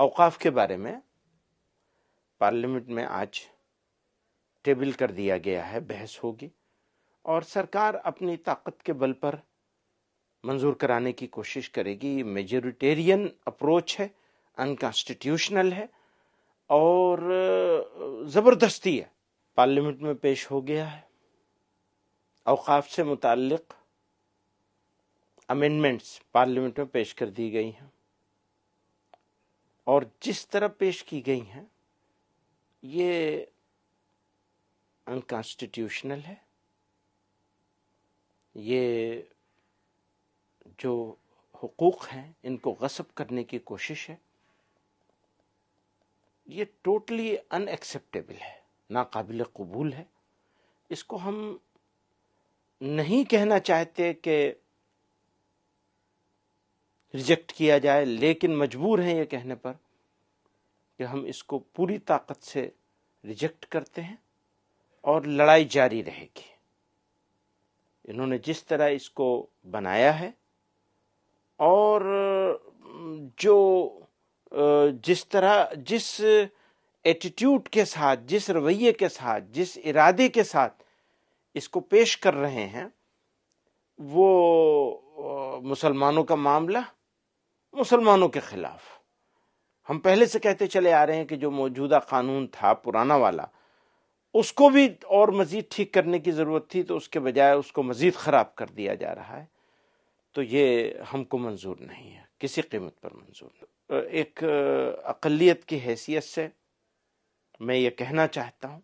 اوقاف کے بارے میں پارلیمنٹ میں آج ٹیبل کر دیا گیا ہے، بحث ہوگی اور سرکار اپنی طاقت کے بل پر منظور کرانے کی کوشش کرے گی۔ یہ میجورٹیرین اپروچ ہے، انکانسٹیٹیوشنل ہے اور زبردستی ہے۔ پارلیمنٹ میں پیش ہو گیا ہے، اوقاف سے متعلق امینڈمنٹس پارلیمنٹ میں پیش کر دی گئی ہیں، اور جس طرح پیش کی گئی ہیں یہ انکانسٹیٹیوشنل ہے۔ یہ جو حقوق ہیں ان کو غصب کرنے کی کوشش ہے۔ یہ ٹوٹلی ان ایکسیپٹیبل ہے، ناقابل قبول ہے۔ اس کو ہم نہیں کہنا چاہتے کہ ریجیکٹ کیا جائے، لیکن مجبور ہیں یہ کہنے پر کہ ہم اس کو پوری طاقت سے ریجیکٹ کرتے ہیں اور لڑائی جاری رہے گی۔ انہوں نے جس طرح اس کو بنایا ہے اور جو جس ایٹیٹیوڈ کے ساتھ، جس رویے کے ساتھ، جس ارادے کے ساتھ اس کو پیش کر رہے ہیں، وہ مسلمانوں کا معاملہ مسلمانوں کے خلاف۔ ہم پہلے سے کہتے چلے آ رہے ہیں کہ جو موجودہ قانون تھا پرانا والا، اس کو بھی اور مزید ٹھیک کرنے کی ضرورت تھی، تو اس کے بجائے اس کو مزید خراب کر دیا جا رہا ہے۔ تو یہ ہم کو منظور نہیں ہے، کسی قیمت پر منظور نہیں۔ ایک اقلیت کی حیثیت سے میں یہ کہنا چاہتا ہوں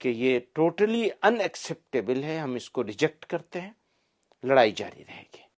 کہ یہ ٹوٹلی ان ایکسیپٹیبل ہے، ہم اس کو ریجیکٹ کرتے ہیں، لڑائی جاری رہے گی۔